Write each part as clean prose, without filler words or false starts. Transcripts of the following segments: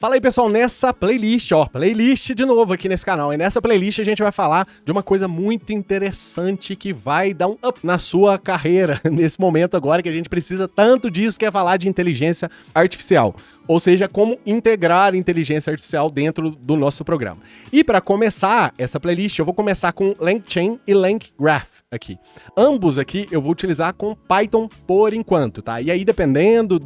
Fala aí, pessoal, nessa playlist, playlist de novo aqui nesse canal. E nessa playlist a gente vai falar de uma coisa muito interessante que vai dar um up na sua carreira nesse momento agora que a gente precisa tanto disso, que é falar de inteligência artificial. Ou seja, como integrar inteligência artificial dentro do nosso programa. E para começar essa playlist, eu vou começar com LangChain e LangGraph aqui. Ambos aqui eu vou utilizar com Python por enquanto, tá? E aí, dependendo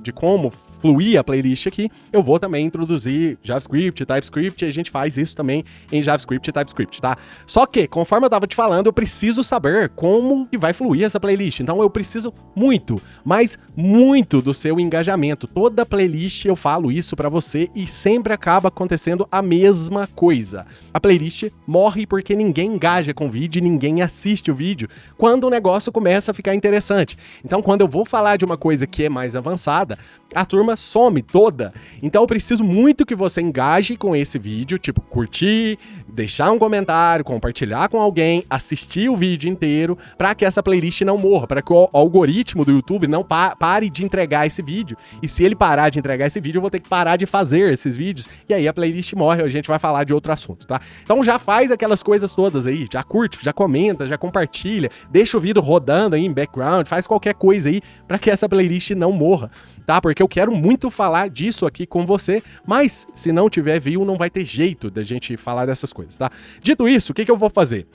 de como fluir a playlist aqui, eu vou também introduzir JavaScript, TypeScript, e a gente faz isso também em JavaScript e TypeScript, tá? Só que, conforme eu tava te falando, eu preciso saber como que vai fluir essa playlist. Então eu preciso muito, mas muito do seu engajamento. Toda playlist eu falo isso pra você e sempre acaba acontecendo a mesma coisa. A playlist morre porque ninguém engaja com o vídeo, ninguém assiste o vídeo quando o negócio começa a ficar interessante. Então, quando eu vou falar de uma coisa que é mais avançada, a turma some toda. Então, eu preciso muito que você engaje com esse vídeo, tipo, curtir, deixar um comentário, compartilhar com alguém, assistir o vídeo inteiro, para que essa playlist não morra, para que o algoritmo do YouTube não pare de entregar esse vídeo. E se ele parar de entregar esse vídeo, eu vou ter que parar de fazer esses vídeos, e aí a playlist morre, a gente vai falar de outro assunto, tá? Então já faz aquelas coisas todas aí, já curte, já comenta, já compartilha, deixa o vídeo rodando aí em background, faz qualquer coisa aí para que essa playlist não morra, tá? Porque eu quero muito falar disso aqui com você, mas se não tiver view, não vai ter jeito da gente falar dessas coisas, tá? Dito isso, o que eu vou fazer?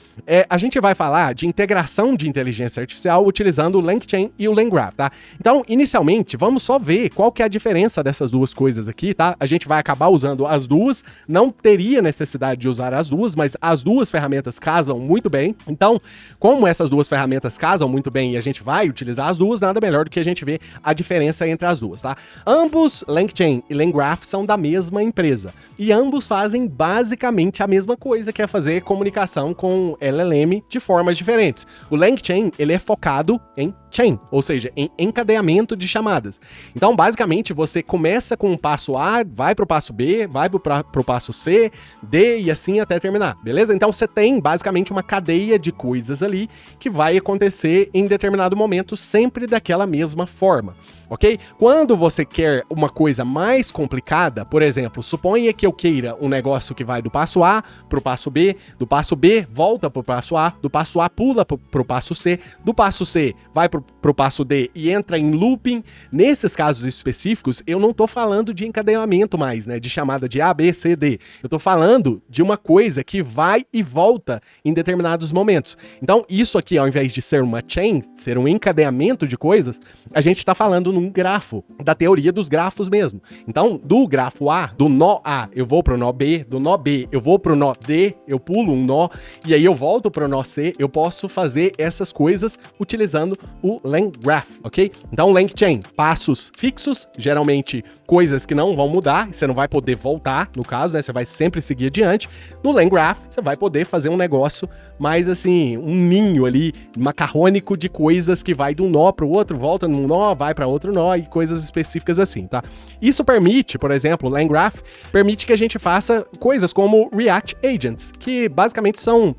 A gente vai falar de integração de inteligência artificial utilizando o LangChain e o LangGraph, tá? Então, inicialmente, vamos só ver qual que é a diferença dessas duas coisas aqui, tá? A gente vai acabar usando as duas, não teria necessidade de usar as duas, mas as duas ferramentas casam muito bem. Então, como essas duas ferramentas casam muito bem e a gente vai utilizar as duas, nada melhor do que a gente ver a diferença entre as duas, tá? Ambos, LangChain e LangGraph, são da mesma empresa. E ambos fazem basicamente a mesma coisa, que é fazer comunicação com LLM de formas diferentes. O LangChain, ele é focado em chain, ou seja, em encadeamento de chamadas. Então, basicamente, você começa com o passo A, vai pro passo B, vai pro passo C, D e assim até terminar, beleza? Então, você tem basicamente uma cadeia de coisas ali que vai acontecer em determinado momento, sempre daquela mesma forma, ok? Quando você quer uma coisa mais complicada, por exemplo, suponha que eu queira um negócio que vai do passo A pro passo B, do passo B volta pro passo A, do passo A pula pro passo C, do passo C vai pro passo D e entra em looping. Nesses casos específicos, eu não tô falando de encadeamento mais, né, de chamada de A, B, C, D. Eu tô falando de uma coisa que vai e volta em determinados momentos. Então, isso aqui, ao invés de ser uma chain, ser um encadeamento de coisas, a gente tá falando num grafo, da teoria dos grafos mesmo. Então, do grafo A, do nó A, eu vou pro nó B, do nó B, eu vou pro nó D, eu pulo um nó, e aí eu volto pro nó C, eu posso fazer essas coisas utilizando o LangGraph, ok? Então, LangChain, passos fixos, geralmente coisas que não vão mudar, você não vai poder voltar, no caso, né? Você vai sempre seguir adiante. No LangGraph, você vai poder fazer um negócio mais assim, um ninho ali, macarrônico de coisas que vai de um nó pro outro, volta num nó, vai para outro nó e coisas específicas assim, tá? Isso permite, por exemplo, o LangGraph permite que a gente faça coisas como React Agents, que basicamente são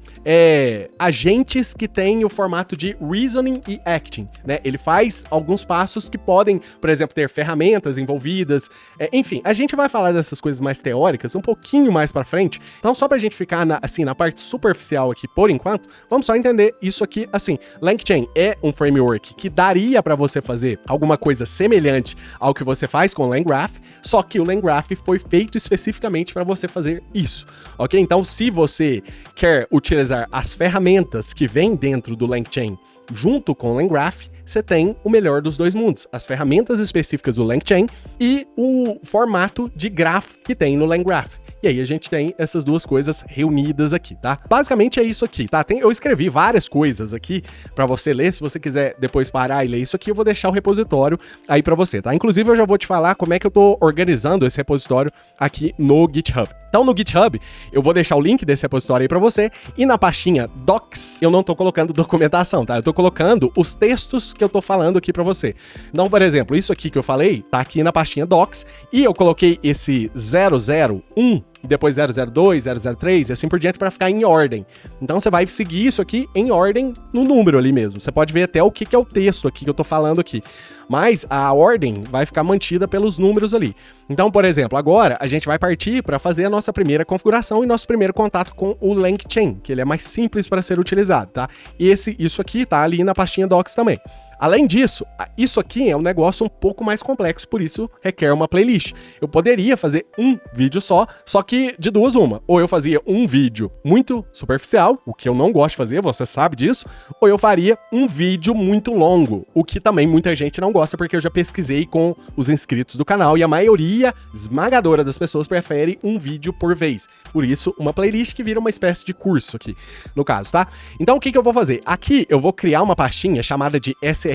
agentes que têm o formato de reasoning e acting, né? Ele faz alguns passos que podem, por exemplo, ter ferramentas envolvidas, enfim, a gente vai falar dessas coisas mais teóricas um pouquinho mais pra frente, então só pra gente ficar na parte superficial aqui por enquanto, vamos só entender isso aqui assim. LangChain é um framework que daria pra você fazer alguma coisa semelhante ao que você faz com o LangGraph, só que o LangGraph foi feito especificamente para você fazer isso, ok? Então, se você quer utilizar as ferramentas que vêm dentro do LangChain junto com o LangGraph, você tem o melhor dos dois mundos, as ferramentas específicas do LangChain e o formato de grafo que tem no LangGraph. E aí a gente tem essas duas coisas reunidas aqui, tá? Basicamente é isso aqui, tá? Eu escrevi várias coisas aqui pra você ler, se você quiser depois parar e ler isso aqui, eu vou deixar o repositório aí pra você, tá? Inclusive eu já vou te falar como é que eu tô organizando esse repositório aqui no GitHub. Então no GitHub, eu vou deixar o link desse repositório aí pra você, e na pastinha Docs, eu não tô colocando documentação, tá? Eu tô colocando os textos que eu tô falando aqui pra você. Então, por exemplo, isso aqui que eu falei, tá aqui na pastinha Docs, e eu coloquei esse 001 e depois 002, 003 e assim por diante para ficar em ordem. Então você vai seguir isso aqui em ordem no número ali mesmo. Você pode ver até o que é o texto aqui que eu tô falando aqui. Mas a ordem vai ficar mantida pelos números ali. Então, por exemplo, agora a gente vai partir para fazer a nossa primeira configuração e nosso primeiro contato com o LangChain, que ele é mais simples para ser utilizado, tá? E isso aqui tá ali na pastinha Docs também. Além disso, isso aqui é um negócio um pouco mais complexo, por isso requer uma playlist. Eu poderia fazer um vídeo só que de duas uma. Ou eu fazia um vídeo muito superficial, o que eu não gosto de fazer, você sabe disso, ou eu faria um vídeo muito longo, o que também muita gente não gosta, porque eu já pesquisei com os inscritos do canal e a maioria esmagadora das pessoas prefere um vídeo por vez. Por isso, uma playlist que vira uma espécie de curso aqui, no caso, tá? Então, o que eu vou fazer? Aqui eu vou criar uma pastinha chamada de SRC,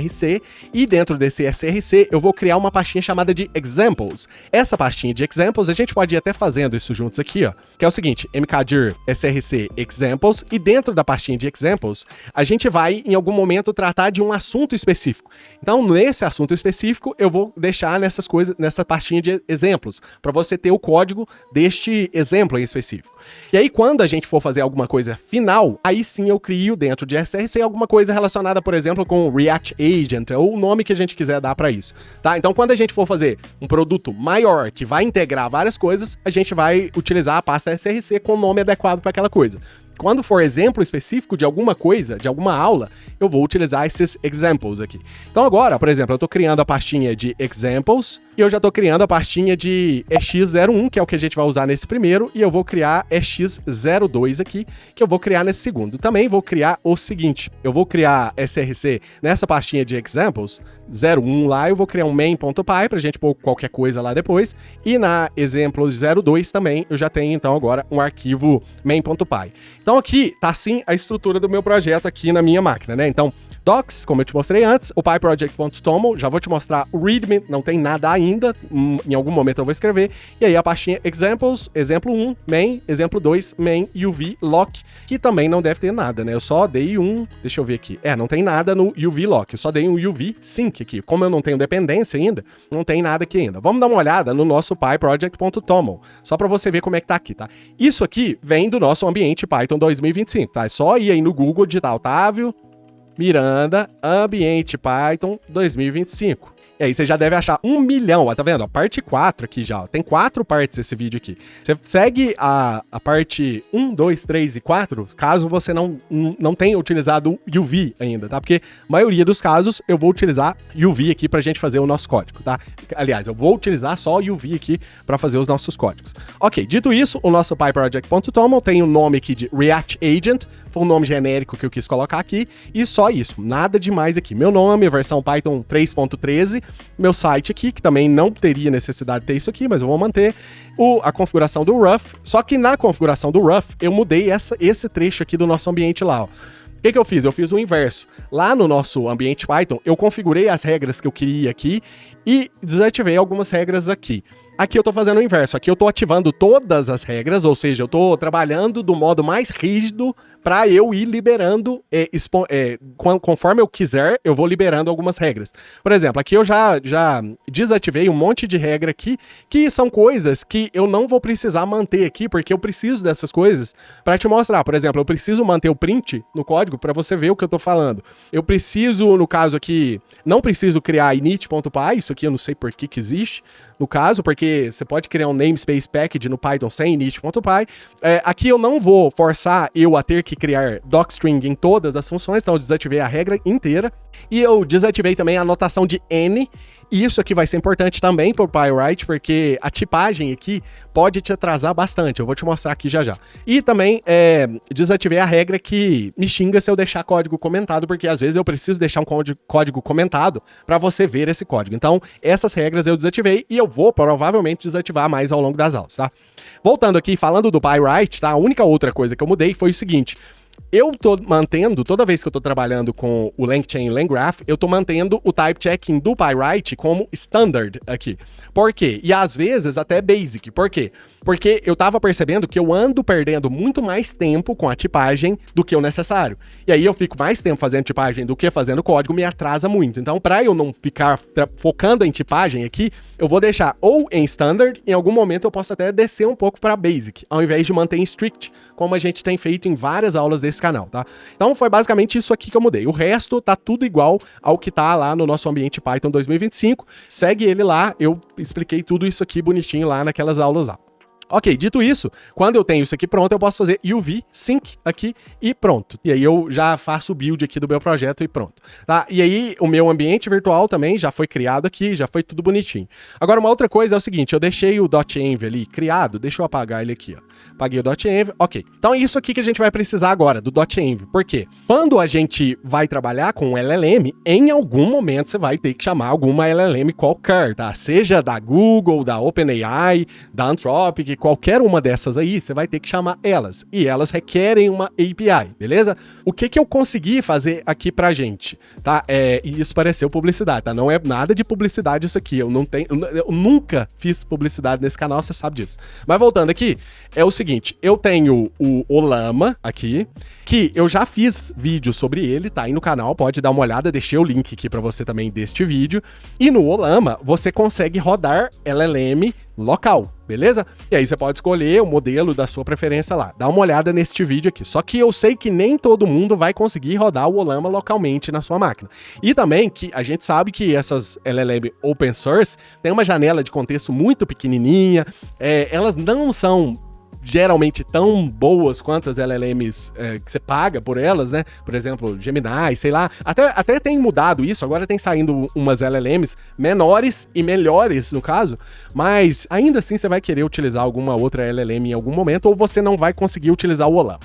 e dentro desse SRC eu vou criar uma pastinha chamada de Examples. Essa pastinha de Examples, a gente pode ir até fazendo isso juntos aqui, ó, que é o seguinte, mkdir SRC Examples, e dentro da pastinha de Examples, a gente vai, em algum momento, tratar de um assunto específico. Então, nesse assunto específico, eu vou deixar nessas coisas, nessa pastinha de exemplos, para você ter o código deste exemplo em específico. E aí, quando a gente for fazer alguma coisa final, aí sim eu crio dentro de SRC alguma coisa relacionada, por exemplo, com React Agent, ou o nome que a gente quiser dar para isso, tá? Então, quando a gente for fazer um produto maior, que vai integrar várias coisas, a gente vai utilizar a pasta SRC com o nome adequado para aquela coisa. Quando for exemplo específico de alguma coisa, de alguma aula, eu vou utilizar esses examples aqui. Então agora, por exemplo, eu estou criando a pastinha de examples e eu já estou criando a pastinha de EX01, que é o que a gente vai usar nesse primeiro, e eu vou criar EX02 aqui, que eu vou criar nesse segundo. Também vou criar o seguinte, eu vou criar SRC nessa pastinha de examples, 01 lá, eu vou criar um main.py para a gente pôr qualquer coisa lá depois, e na exemplos 02 também eu já tenho então agora um arquivo main.py. Então aqui tá assim a estrutura do meu projeto aqui na minha máquina, né? Então, docs, como eu te mostrei antes, o pyproject.toml, já vou te mostrar o readme, não tem nada ainda, em algum momento eu vou escrever, e aí a pastinha examples, exemplo 1, main, exemplo 2, main, uv, lock, que também não deve ter nada, né? Eu só dei deixa eu ver aqui, não tem nada no uv lock, eu só dei um uv sync aqui, como eu não tenho dependência ainda, não tem nada aqui ainda. Vamos dar uma olhada no nosso pyproject.toml, só para você ver como é que tá aqui, tá? Isso aqui vem do nosso ambiente Python 2025, tá? É só ir aí no Google, digitar Otávio Miranda, Ambiente Python 2025. E aí você já deve achar 1 milhão, ó, tá vendo? A parte 4 aqui já, ó, tem 4 partes esse vídeo aqui. Você segue a parte 1, 2, 3 e 4, caso você não tenha utilizado o UV ainda, tá? Porque a maioria dos casos eu vou utilizar UV aqui pra gente fazer o nosso código, tá? Aliás, eu vou utilizar só UV aqui pra fazer os nossos códigos. Ok, dito isso, o nosso pyproject.toml tem o nome aqui de React Agent, foi um nome genérico que eu quis colocar aqui, e só isso, nada demais aqui. Meu nome, versão Python 3.13, meu site aqui, que também não teria necessidade de ter isso aqui, mas eu vou manter a configuração do Rough, só que na configuração do Rough, eu mudei esse trecho aqui do nosso ambiente lá, ó. O que eu fiz? Eu fiz o inverso. Lá no nosso ambiente Python, eu configurei as regras que eu queria aqui e desativei algumas regras aqui. Aqui eu tô fazendo o inverso. Aqui eu tô ativando todas as regras, ou seja, eu tô trabalhando do modo mais rígido para eu ir liberando, conforme eu quiser, eu vou liberando algumas regras. Por exemplo, aqui eu já desativei um monte de regra aqui, que são coisas que eu não vou precisar manter aqui, porque eu preciso dessas coisas para te mostrar. Por exemplo, eu preciso manter o print no código para você ver o que eu tô falando. Eu preciso, no caso aqui, não preciso criar init.py, isso aqui eu não sei por que existe, no caso, porque você pode criar um namespace package no Python sem init.py. Aqui eu não vou forçar eu a ter que criar docstring em todas as funções, então eu desativei a regra inteira. E eu desativei também a anotação de n, e isso aqui vai ser importante também para o PyWrite, porque a tipagem aqui pode te atrasar bastante, eu vou te mostrar aqui já já. E também desativei a regra que me xinga se eu deixar código comentado, porque às vezes eu preciso deixar um código comentado para você ver esse código. Então, essas regras eu desativei e eu vou provavelmente desativar mais ao longo das aulas, tá? Voltando aqui, falando do PyWrite, tá? A única outra coisa que eu mudei foi o seguinte. eu tô mantendo, toda vez que eu tô trabalhando com o LangChain e LangGraph, eu tô mantendo o type checking do Pyrite como standard aqui. Por quê? E às vezes até basic. Por quê? Porque eu tava percebendo que eu ando perdendo muito mais tempo com a tipagem do que o necessário. E aí eu fico mais tempo fazendo tipagem do que fazendo código, me atrasa muito. Então, para eu não ficar focando em tipagem aqui, eu vou deixar ou em standard, em algum momento eu posso até descer um pouco para basic, ao invés de manter em strict, como a gente tem feito em várias aulas desse canal, tá? Então foi basicamente isso aqui que eu mudei. O resto tá tudo igual ao que tá lá no nosso ambiente Python 2025. Segue ele lá, eu expliquei tudo isso aqui bonitinho lá naquelas aulas lá. Ok, dito isso, quando eu tenho isso aqui pronto, eu posso fazer UV sync aqui e pronto. E aí eu já faço o build aqui do meu projeto e pronto. Tá? E aí o meu ambiente virtual também já foi criado aqui, já foi tudo bonitinho. Agora uma outra coisa é o seguinte, eu deixei o .env ali criado, deixa eu apagar ele aqui, ó. Apaguei o .env, ok. Então é isso aqui que a gente vai precisar agora, do .env. Por quê? Quando a gente vai trabalhar com LLM, em algum momento você vai ter que chamar alguma LLM qualquer, tá? Seja da Google, da OpenAI, da Anthropic, qualquer uma dessas aí, você vai ter que chamar elas. E elas requerem uma API, beleza? O que eu consegui fazer aqui pra gente, tá? E isso pareceu publicidade, tá? Não é nada de publicidade isso aqui. Eu nunca fiz publicidade nesse canal, você sabe disso. Mas voltando aqui, é o seguinte, eu tenho o Ollama aqui, que eu já fiz vídeo sobre ele, tá aí no canal, pode dar uma olhada, deixei o link aqui pra você também deste vídeo. E no Ollama, você consegue rodar LLM local, beleza? E aí você pode escolher o modelo da sua preferência lá. Dá uma olhada neste vídeo aqui. Só que eu sei que nem todo mundo vai conseguir rodar o Ollama localmente na sua máquina. E também que a gente sabe que essas LLM open source tem uma janela de contexto muito pequenininha, elas não são geralmente tão boas quanto as LLMs que você paga por elas, né? Por exemplo, Gemini, sei lá. Até tem mudado isso, agora tem saindo umas LLMs menores e melhores, no caso, mas ainda assim você vai querer utilizar alguma outra LLM em algum momento ou você não vai conseguir utilizar o Ollama.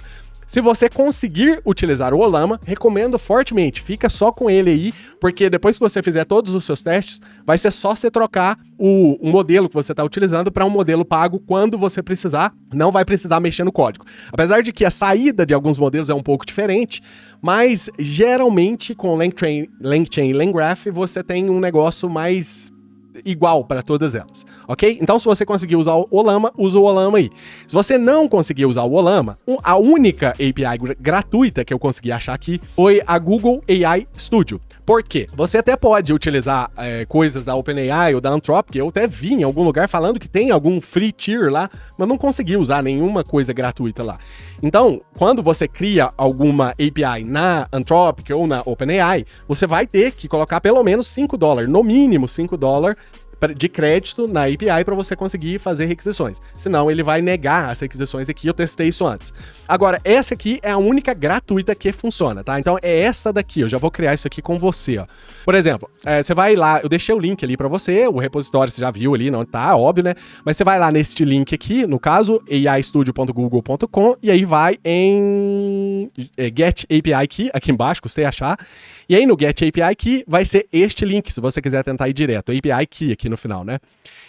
Se você conseguir utilizar o Ollama, recomendo fortemente, fica só com ele aí, porque depois que você fizer todos os seus testes, vai ser só você trocar o modelo que você está utilizando para um modelo pago quando você precisar, não vai precisar mexer no código. Apesar de que a saída de alguns modelos é um pouco diferente, mas geralmente com LangChain e LangGraph você tem um negócio mais igual para todas elas, ok? Então, se você conseguir usar o Ollama, usa o Ollama aí. Se você não conseguir usar o Ollama, a única API gratuita que eu consegui achar aqui foi a Google AI Studio. Por quê? Você até pode utilizar coisas da OpenAI ou da Anthropic, eu até vi em algum lugar falando que tem algum free tier lá, mas não consegui usar nenhuma coisa gratuita lá. Então, quando você cria alguma API na Anthropic ou na OpenAI, você vai ter que colocar pelo menos $5, no mínimo $5 de crédito na API para você conseguir fazer requisições. Senão ele vai negar as requisições aqui, eu testei isso antes. Agora, essa aqui é a única gratuita que funciona, tá? Então é essa daqui, eu já vou criar isso aqui com você, ó. Por exemplo, você vai lá, eu deixei o link ali para você, o repositório você já viu ali, não tá, óbvio, né? Mas você vai lá neste link aqui, no caso, aistudio.google.com, e aí vai em Get API Key, aqui embaixo, custei achar. E aí no Get API Key vai ser este link, se você quiser tentar ir direto, API Key aqui no final, né?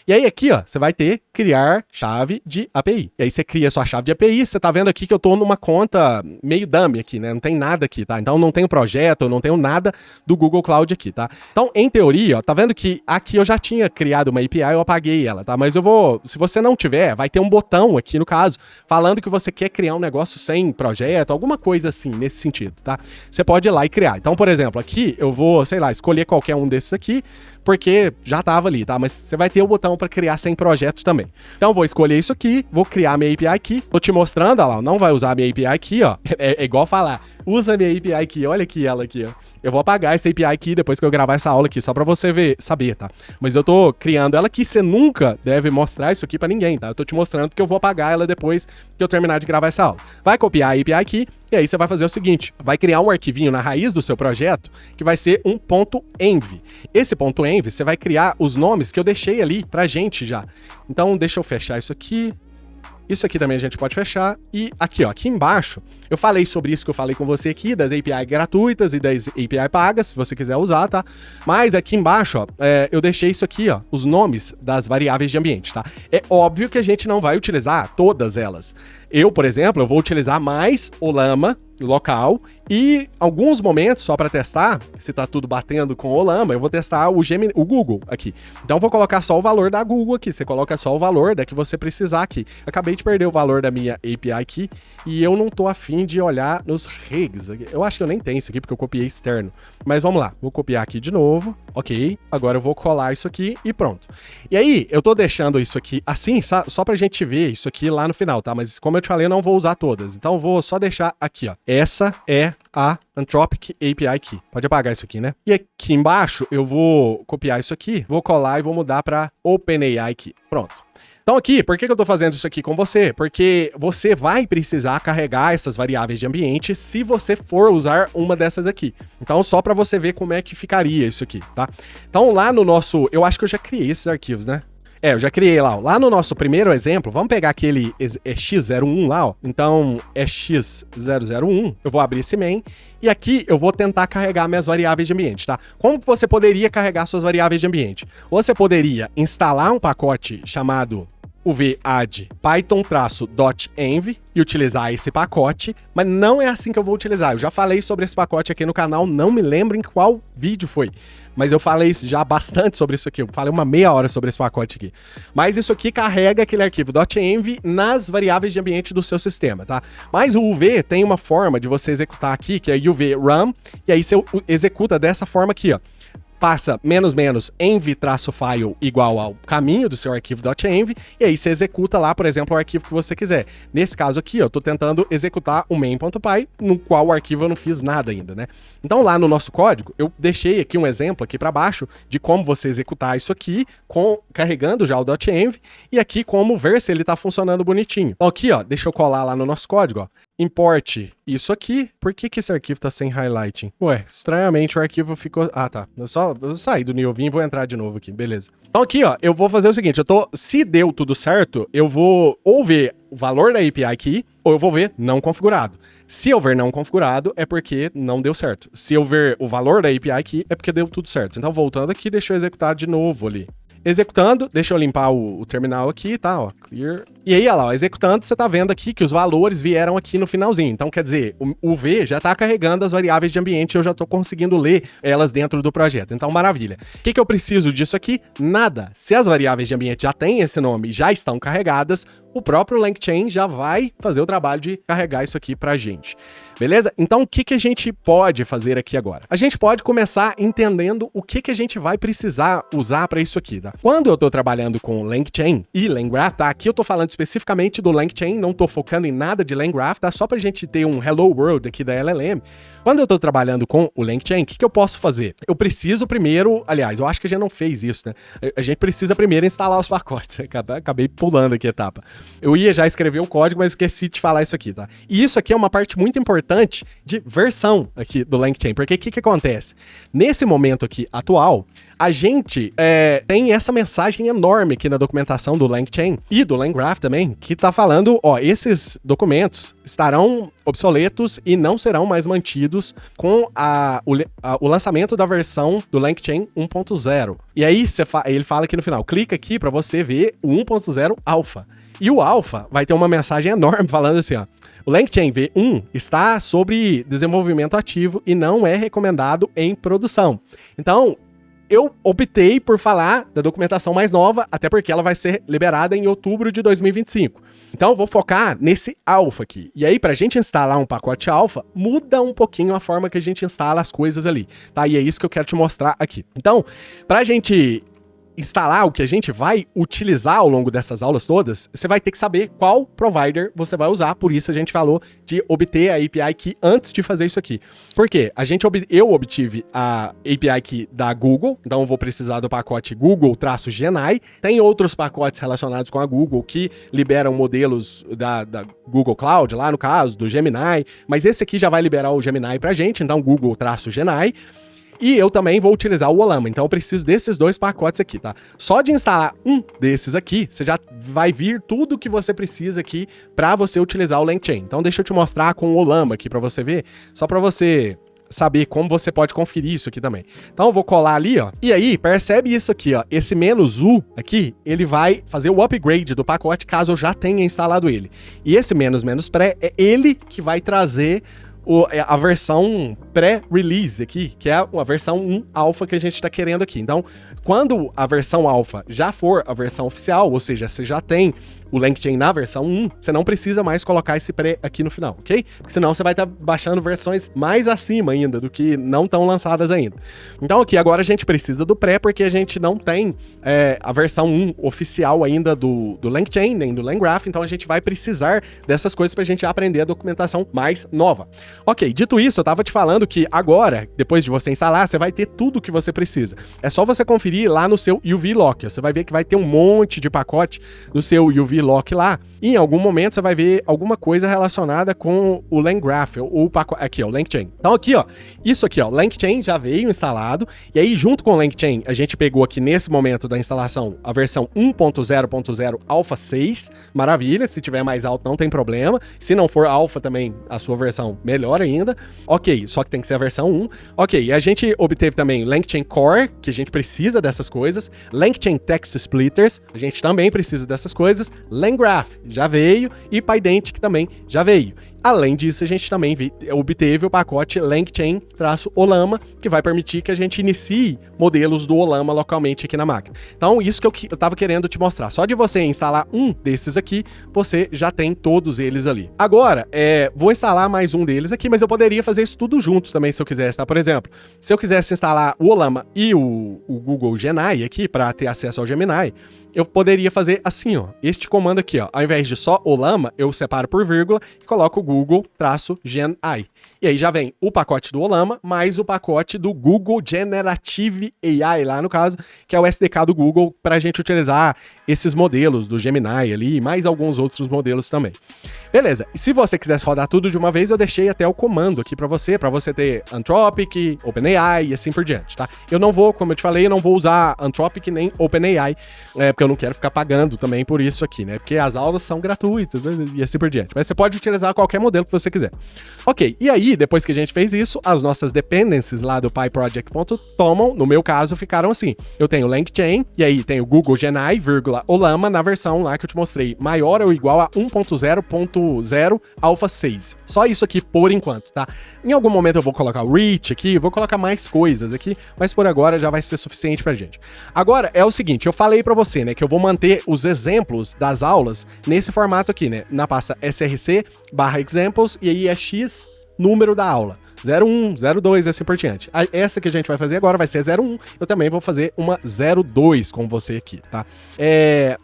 E aí aqui, ó, você vai ter criar chave de API. E aí você cria a sua chave de API, você tá vendo aqui que eu tô numa conta meio dummy aqui, né? Não tem nada aqui, tá? Então não tenho projeto, eu não tenho nada do Google Cloud aqui, tá? Então, em teoria, ó, tá vendo que aqui eu já tinha criado uma API, eu apaguei ela, tá? Mas eu vou, se você não tiver, vai ter um botão aqui no caso, falando que você quer criar um negócio sem projeto, alguma coisa assim, nesse sentido, tá? Você pode ir lá e criar. Então, por exemplo, aqui eu vou, sei lá, escolher qualquer um desses aqui, porque já tava ali, tá? Mas você vai ter o botão para criar sem projeto também. Então, vou escolher isso aqui, vou criar minha API aqui, tô te mostrando, olha lá, não vai usar minha API aqui, ó, é igual falar, usa minha API aqui, olha aqui ela aqui, ó. Eu vou apagar essa API aqui depois que eu gravar essa aula aqui, só pra você saber, tá? Mas eu tô criando ela aqui, você nunca deve mostrar isso aqui pra ninguém, tá? Eu tô te mostrando porque eu vou apagar ela depois que eu terminar de gravar essa aula. Vai copiar a API aqui, e aí você vai fazer o seguinte, vai criar um arquivinho na raiz do seu projeto, que vai ser um .env. Esse .env, você vai criar os nomes que eu deixei ali pra gente já. Então, deixa eu fechar isso aqui. Isso aqui também a gente pode fechar. E aqui, ó, aqui embaixo, eu falei sobre isso que eu falei com você aqui, das API gratuitas e das API pagas, se você quiser usar, tá? Mas aqui embaixo, ó, eu deixei isso aqui, ó, os nomes das variáveis de ambiente, tá? É óbvio que a gente não vai utilizar todas elas. Eu, por exemplo, eu vou utilizar mais Ollama local e alguns momentos, só para testar, se tá tudo batendo com o Olama, eu vou testar o Google aqui. Então eu vou colocar só o valor da Google aqui, você coloca só o valor da que você precisar aqui. Eu acabei de perder o valor da minha API aqui e eu não tô afim de olhar nos rigs. Eu acho que eu nem tenho isso aqui porque eu copiei externo. Mas vamos lá, vou copiar aqui de novo, ok. Agora eu vou colar isso aqui e pronto. E aí, eu tô deixando isso aqui assim, só pra gente ver isso aqui lá no final, tá? Mas como eu te falei, eu não vou usar todas. Então eu vou só deixar aqui, ó. Essa é a Anthropic API Key. Pode apagar isso aqui, né? E aqui embaixo eu vou copiar isso aqui, vou colar e vou mudar para OpenAI Key. Pronto. Então aqui, por que eu tô fazendo isso aqui com você? Porque você vai precisar carregar essas variáveis de ambiente se você for usar uma dessas aqui. Então só para você ver como é que ficaria isso aqui, tá? Então lá no nosso... Eu acho que eu já criei esses arquivos, né? Eu já criei lá, ó. Lá no nosso primeiro exemplo, vamos pegar aquele X01 lá, ó. Então, é X001, eu vou abrir esse main, e aqui eu vou tentar carregar minhas variáveis de ambiente, tá? Como que você poderia carregar suas variáveis de ambiente? Você poderia instalar um pacote chamado uvadd python-env e utilizar esse pacote, mas não é assim que eu vou utilizar. Eu já falei sobre esse pacote aqui no canal, não me lembro em qual vídeo foi, mas eu falei já bastante sobre isso aqui, eu falei uma meia hora sobre esse pacote aqui. Mas isso aqui carrega aquele arquivo .env nas variáveis de ambiente do seu sistema, tá? Mas o UV tem uma forma de você executar aqui, que é UV run, e aí você executa dessa forma aqui, ó. Passa env-file igual ao caminho do seu arquivo .env, e aí você executa lá, por exemplo, o arquivo que você quiser. Nesse caso aqui, eu tô tentando executar o main.py, no qual o arquivo eu não fiz nada ainda, né? Então lá no nosso código, eu deixei aqui um exemplo aqui para baixo de como você executar isso aqui, carregando já o .env, e aqui como ver se ele tá funcionando bonitinho. Então aqui, ó, deixa eu colar lá no nosso código, ó. Importe isso aqui. Por que esse arquivo tá sem highlighting? Ué, estranhamente o arquivo ficou... Ah, tá. Eu saí do Neovim e vou entrar de novo aqui. Beleza. Então aqui, ó, eu vou fazer o seguinte. Se deu tudo certo, eu vou ou ver o valor da API Key, ou eu vou ver não configurado. Se eu ver não configurado, é porque não deu certo. Se eu ver o valor da API Key, é porque deu tudo certo. Então, voltando aqui, deixa eu executar de novo ali. Executando, deixa eu limpar o terminal aqui, tá, ó, clear. E aí, olha lá, ó, executando, você tá vendo aqui que os valores vieram aqui no finalzinho. Então, quer dizer, o V já tá carregando as variáveis de ambiente e eu já tô conseguindo ler elas dentro do projeto. Então, maravilha. O que eu preciso disso aqui? Nada. Se as variáveis de ambiente já têm esse nome e já estão carregadas, o próprio LangChain já vai fazer o trabalho de carregar isso aqui pra gente. Beleza? Então, o que a gente pode fazer aqui agora? A gente pode começar entendendo o que a gente vai precisar usar para isso aqui, tá? Quando eu tô trabalhando com LangChain e LangGraph, tá? Aqui eu tô falando especificamente do LangChain, não tô focando em nada de LangGraph, tá? Só pra gente ter um hello world aqui da LLM. Quando eu tô trabalhando com o LangChain, o que eu posso fazer? Eu preciso primeiro, aliás, eu acho que a gente não fez isso, né? A gente precisa primeiro instalar os pacotes. Acabei pulando aqui a etapa. Eu ia já escrever o código, mas esqueci de falar isso aqui, tá? E isso aqui é uma parte muito importante de versão aqui do LangChain, porque o que acontece? Nesse momento aqui atual, a gente tem essa mensagem enorme aqui na documentação do LangChain e do LangGraph também, que tá falando, ó, esses documentos estarão obsoletos e não serão mais mantidos com o lançamento da versão do LangChain 1.0. E aí ele fala aqui no final, clica aqui para você ver o 1.0 alpha. E o alpha vai ter uma mensagem enorme falando assim, ó, o LangChain V1 está sob desenvolvimento ativo e não é recomendado em produção. Então, eu optei por falar da documentação mais nova, até porque ela vai ser liberada em outubro de 2025. Então eu vou focar nesse alpha aqui. E aí, pra gente instalar um pacote alpha, muda um pouquinho a forma que a gente instala as coisas ali, tá? E é isso que eu quero te mostrar aqui. Então, pra gente instalar o que a gente vai utilizar ao longo dessas aulas todas, você vai ter que saber qual provider você vai usar, por isso a gente falou de obter a API Key antes de fazer isso aqui. Por quê? Eu obtive a API Key da Google, então eu vou precisar do pacote Google-Genai. Tem outros pacotes relacionados com a Google que liberam modelos da Google Cloud, lá no caso, do Gemini, mas esse aqui já vai liberar o Gemini pra gente, então Google-Genai. E eu também vou utilizar o Olama, então eu preciso desses dois pacotes aqui, tá? Só de instalar um desses aqui, você já vai vir tudo que você precisa aqui para você utilizar o LangChain. Então deixa eu te mostrar com o Olama aqui para você ver, só para você saber como você pode conferir isso aqui também. Então eu vou colar ali, ó, e aí percebe isso aqui, ó, esse "-u" aqui, ele vai fazer o upgrade do pacote caso eu já tenha instalado ele. E esse "-pré" é ele que vai trazer a versão pré-release aqui, que é a versão 1 alpha que a gente está querendo aqui. Então, quando a versão alpha já for a versão oficial, ou seja, você já tem o LangChain na versão 1, você não precisa mais colocar esse pré aqui no final, ok? Porque senão você vai estar baixando versões mais acima ainda, do que não estão lançadas ainda. Então aqui agora a gente precisa do pré, porque a gente não tem a versão 1 oficial ainda do LangChain, nem do LangGraph, então a gente vai precisar dessas coisas pra gente aprender a documentação mais nova. Ok, dito isso, eu tava te falando que agora, depois de você instalar, você vai ter tudo que você precisa. É só você conferir lá no seu UV Lock, você vai ver que vai ter um monte de pacote no seu UV Lock lá, e em algum momento você vai ver alguma coisa relacionada com o LangGraph, o pacote, aqui ó, o LangChain. Então aqui ó, isso aqui ó, LangChain já veio instalado, e aí junto com o LangChain a gente pegou aqui nesse momento da instalação a versão 1.0.0 Alpha 6, maravilha, se tiver mais alto não tem problema, se não for Alpha também a sua versão melhor ainda, ok, só que tem que ser a versão 1, ok, e a gente obteve também LangChain Core, que a gente precisa dessas coisas, LangChain Text Splitters, a gente também precisa dessas coisas, LangGraph já veio e Pydantic também já veio. Além disso, a gente também obteve o pacote LangChain-Olama, que vai permitir que a gente inicie modelos do Olama localmente aqui na máquina. Então, isso que eu estava querendo te mostrar. Só de você instalar um desses aqui, você já tem todos eles ali. Agora, vou instalar mais um deles aqui, mas eu poderia fazer isso tudo junto também, se eu quisesse, tá? Por exemplo, se eu quisesse instalar o Olama e o Google Gemini aqui, para ter acesso ao Gemini, eu poderia fazer assim, ó, este comando aqui, ó, ao invés de só Olama, eu separo por vírgula e coloco Google-Gen-AI. E aí já vem o pacote do Olama, mais o pacote do Google Generative AI, lá no caso, que é o SDK do Google, para a gente utilizar esses modelos do Gemini ali, e mais alguns outros modelos também. Beleza, e se você quisesse rodar tudo de uma vez, eu deixei até o comando aqui para você ter Anthropic, OpenAI e assim por diante, tá? Eu não vou, como eu te falei, eu não vou usar Anthropic nem OpenAI, porque eu não quero ficar pagando também por isso aqui, né? Porque as aulas são gratuitas, né? E assim por diante. Mas você pode utilizar qualquer modelo que você quiser. Ok, e aí, depois que a gente fez isso, as nossas dependencies lá do PyProject.toml, no meu caso, ficaram assim. Eu tenho LangChain, e aí tenho Google Gemini, Olama, na versão lá que eu te mostrei, maior ou igual a 1.0.0 Alpha 6. Só isso aqui por enquanto, tá? Em algum momento eu vou colocar o Reach aqui, vou colocar mais coisas aqui, mas por agora já vai ser suficiente pra gente. Agora, é o seguinte, eu falei pra você, né, que eu vou manter os exemplos das aulas nesse formato aqui, né, na pasta src/examples, e aí é X número da aula. 01, 02 e assim por diante. Essa que a gente vai fazer agora vai ser 01. Eu também vou fazer uma 02 com você aqui, tá?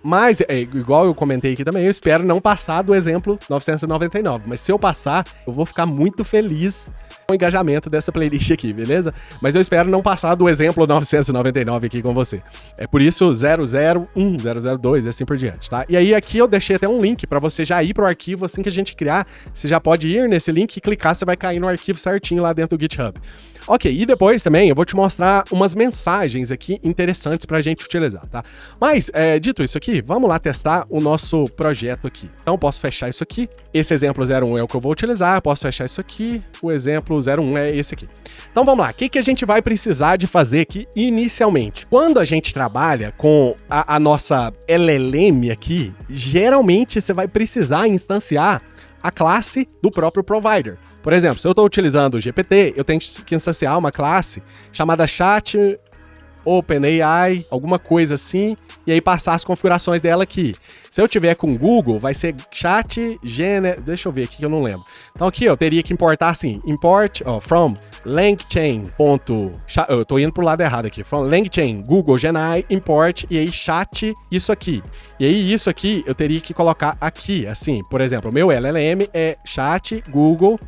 Mas, igual eu comentei aqui também, eu espero não passar do exemplo 999. Mas se eu passar, eu vou ficar muito feliz com o engajamento dessa playlist aqui, beleza? Mas eu espero não passar do exemplo 999 aqui com você. É por isso 001, 002 e assim por diante, tá? E aí aqui eu deixei até um link pra você já ir pro arquivo assim que a gente criar. Você já pode ir nesse link e clicar, você vai cair no arquivo certinho lá dentro do GitHub. Ok, e depois também eu vou te mostrar umas mensagens aqui interessantes pra gente utilizar, tá? Mas, dito isso aqui, vamos lá testar o nosso projeto aqui. Então, posso fechar isso aqui. Esse exemplo 01 é o que eu vou utilizar. Posso fechar isso aqui. O exemplo 01 é esse aqui. Então, vamos lá. O que a gente vai precisar de fazer aqui inicialmente? Quando a gente trabalha com a nossa LLM aqui, geralmente você vai precisar instanciar a classe do próprio provider. Por exemplo, se eu estou utilizando o GPT, eu tenho que instanciar uma classe chamada Chat OpenAI, alguma coisa assim, e aí passar as configurações dela aqui. Se eu tiver com Google, vai ser Chat deixa eu ver aqui que eu não lembro. Então aqui eu teria que importar assim, import from LangChain. Eu tô indo pro lado errado aqui. From LangChain, Google Gemini, import, e aí chat, isso aqui. E aí isso aqui eu teria que colocar aqui, assim, por exemplo, o meu LLM é chat Google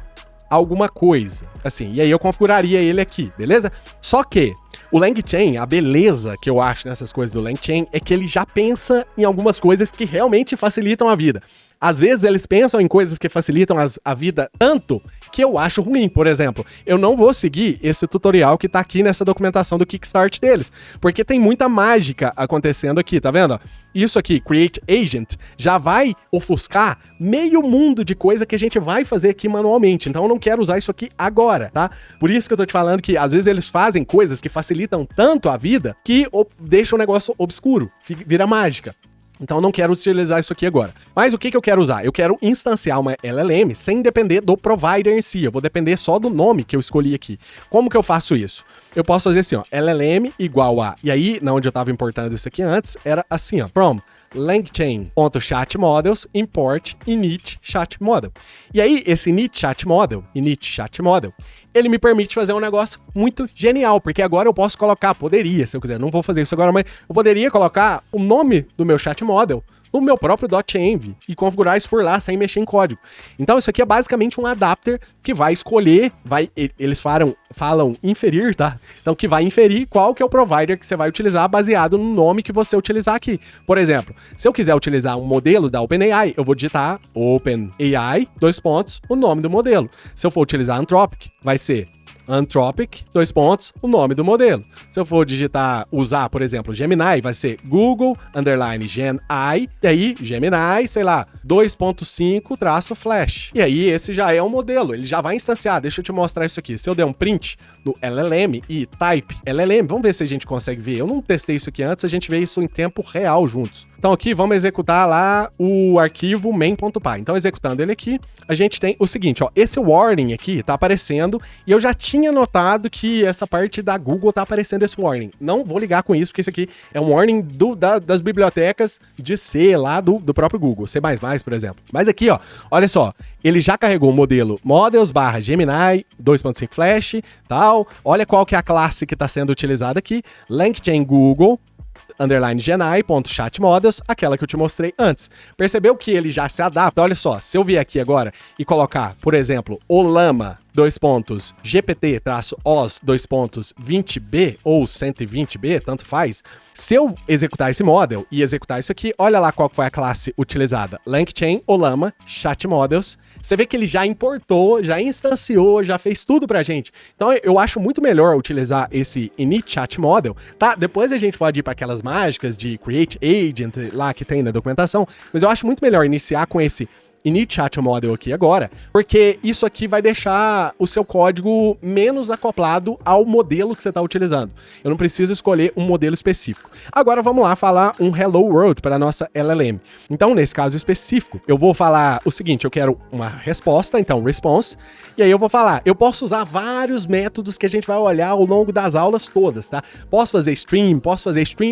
alguma coisa, assim, e aí eu configuraria ele aqui, beleza? Só que o LangChain, a beleza que eu acho nessas coisas do LangChain é que ele já pensa em algumas coisas que realmente facilitam a vida. Às vezes eles pensam em coisas que facilitam a vida tanto que eu acho ruim. Por exemplo, eu não vou seguir esse tutorial que tá aqui nessa documentação do Kickstart deles, porque tem muita mágica acontecendo aqui, tá vendo? Isso aqui, Create Agent, já vai ofuscar meio mundo de coisa que a gente vai fazer aqui manualmente. Então eu não quero usar isso aqui agora, tá? Por isso que eu tô te falando que às vezes eles fazem coisas que facilitam tanto a vida que deixa o negócio obscuro, vira mágica. Então eu não quero utilizar isso aqui agora. Mas o que eu quero usar? Eu quero instanciar uma LLM sem depender do provider em si. Eu vou depender só do nome que eu escolhi aqui. Como que eu faço isso? Eu posso fazer assim, ó, LLM igual a... E aí, na onde eu estava importando isso aqui antes, era assim, ó, from LangChain.chatModels import init chat model. E aí, esse init chat model, ele me permite fazer um negócio muito genial, porque agora eu posso colocar, poderia, se eu quiser, não vou fazer isso agora, mas eu poderia colocar o nome do meu chat model no meu próprio .env e configurar isso por lá sem mexer em código. Então isso aqui é basicamente um adapter que vai escolher, eles falam inferir, tá? Então que vai inferir qual que é o provider que você vai utilizar baseado no nome que você utilizar aqui. Por exemplo, se eu quiser utilizar um modelo da OpenAI, eu vou digitar OpenAI, o nome do modelo. Se eu for utilizar Anthropic, vai ser Anthropic, o nome do modelo. Se eu for usar, por exemplo, Gemini, vai ser Google, _Gen I, e aí, Gemini, sei lá, 2.5-Flash. E aí, esse já é um modelo, ele já vai instanciar. Deixa eu te mostrar isso aqui. Se eu der um print no LLM e type LLM, vamos ver se a gente consegue ver. Eu não testei isso aqui antes, a gente vê isso em tempo real juntos. Então aqui, vamos executar lá o arquivo main.py. Então, executando ele aqui, a gente tem o seguinte, ó, esse warning aqui tá aparecendo, e eu já tinha notado que essa parte da Google tá aparecendo esse warning. Não vou ligar com isso, porque esse aqui é um warning das bibliotecas de C lá do próprio Google, C++, por exemplo. Mas aqui, ó, olha só, ele já carregou o modelo models/Gemini 2.5 Flash, tal. Olha qual que é a classe que está sendo utilizada aqui, LangChain Google _Gen_I.chatModels, aquela que eu te mostrei antes. Percebeu que ele já se adapta? Olha só, se eu vier aqui agora e colocar, por exemplo, o Llama GPT-OS 20B ou 120B, tanto faz. Se eu executar esse model e executar isso aqui, olha lá qual foi a classe utilizada. LangChain Llama Chat Models. Você vê que ele já importou, já instanciou, já fez tudo pra gente. Então eu acho muito melhor utilizar esse init chat model, tá? Depois a gente pode ir para aquelas mágicas de create agent lá que tem na documentação, mas eu acho muito melhor iniciar com esse init chat model aqui agora, porque isso aqui vai deixar o seu código menos acoplado ao modelo que você está utilizando. Eu não preciso escolher um modelo específico. Agora vamos lá falar um hello world para a nossa LLM. Então, nesse caso específico, eu vou falar o seguinte, eu quero uma resposta, então response, e aí eu vou falar, eu posso usar vários métodos que a gente vai olhar ao longo das aulas todas, tá? Posso fazer stream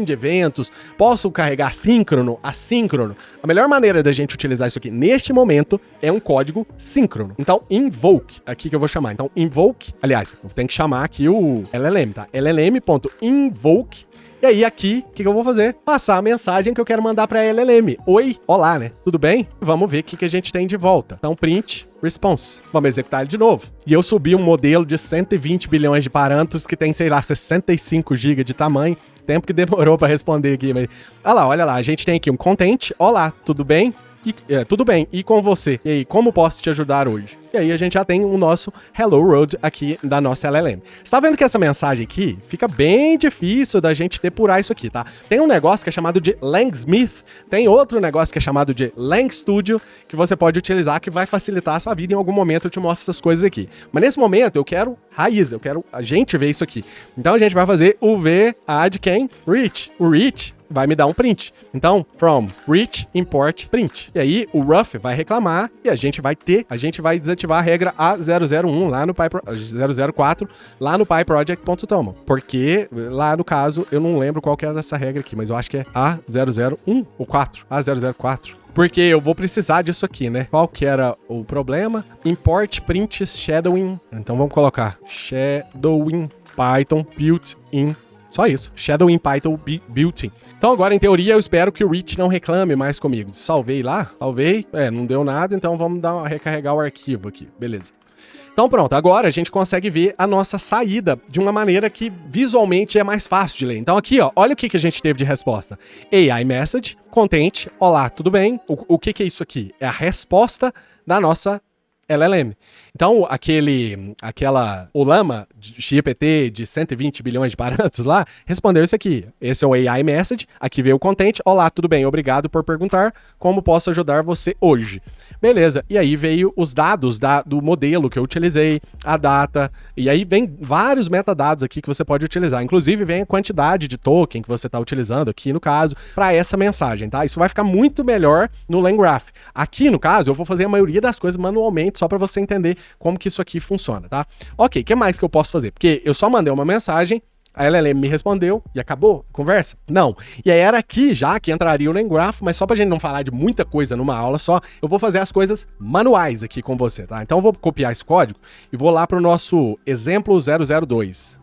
de eventos, posso carregar síncrono, assíncrono. A melhor maneira da gente utilizar isso aqui neste momento é um código síncrono. Então, invoke, aqui que eu vou chamar. Então, invoke, aliás, eu tenho que chamar aqui o LLM, tá? LLM.invoke. E aí aqui, o que eu vou fazer? Passar a mensagem que eu quero mandar para a LLM. Oi, olá, né? Tudo bem? Vamos ver o que a gente tem de volta. Então, print response. Vamos executar ele de novo. E eu subi um modelo de 120 bilhões de parâmetros que tem, sei lá, 65 GB de tamanho. Tempo que demorou para responder aqui. Mas... olha lá, a gente tem aqui um content. Olá, tudo bem? Tudo bem, e com você? E aí, como posso te ajudar hoje? E aí a gente já tem o nosso Hello World aqui da nossa LLM. Você tá vendo que essa mensagem aqui fica bem difícil da gente depurar isso aqui, tá? Tem um negócio que é chamado de Langsmith, tem outro negócio que é chamado de Langstudio, que você pode utilizar, que vai facilitar a sua vida. Em algum momento eu te mostro essas coisas aqui. Mas nesse momento eu quero raiz, eu quero a gente ver isso aqui. Então a gente vai fazer o v add quem? Reach. O reach vai me dar um print. Então, from reach import print. E aí o rough vai reclamar e a gente vai desativar a regra A001 lá no 004 lá no PyProject.toml. Porque lá no caso eu não lembro qual que era essa regra aqui, mas eu acho que é A001 ou 4, A004. Porque eu vou precisar disso aqui, né? Qual que era o problema? Import print shadowing. Então vamos colocar shadowing Python built-in. Só isso. Shadowing Python built-in. Então agora, em teoria, eu espero que o reach não reclame mais comigo. Salvei lá, salvei. Não deu nada, então vamos recarregar o arquivo aqui. Beleza. Então pronto, agora a gente consegue ver a nossa saída de uma maneira que visualmente é mais fácil de ler. Então aqui, ó, olha o que a gente teve de resposta. AI message, content, olá, tudo bem? O que é isso aqui? É a resposta da nossa LLM. Então, o Llama GPT de 120 bilhões de parâmetros lá, respondeu isso aqui. Esse é o AI Message, aqui veio o content. Olá, tudo bem? Obrigado por perguntar. Como posso ajudar você hoje? Beleza, e aí veio os dados do modelo que eu utilizei, a data, e aí vem vários metadados aqui que você pode utilizar. Inclusive vem a quantidade de token que você está utilizando aqui, no caso, para essa mensagem, tá? Isso vai ficar muito melhor no LangGraph. Aqui, no caso, eu vou fazer a maioria das coisas manualmente, só para você entender como que isso aqui funciona, tá? Ok, o que mais que eu posso fazer? Porque eu só mandei uma mensagem, a LLM me respondeu e acabou a conversa? Não. E aí era aqui já que entraria o LangGraph, mas só pra gente não falar de muita coisa numa aula só, eu vou fazer as coisas manuais aqui com você, tá? Então eu vou copiar esse código e vou lá pro nosso exemplo 002.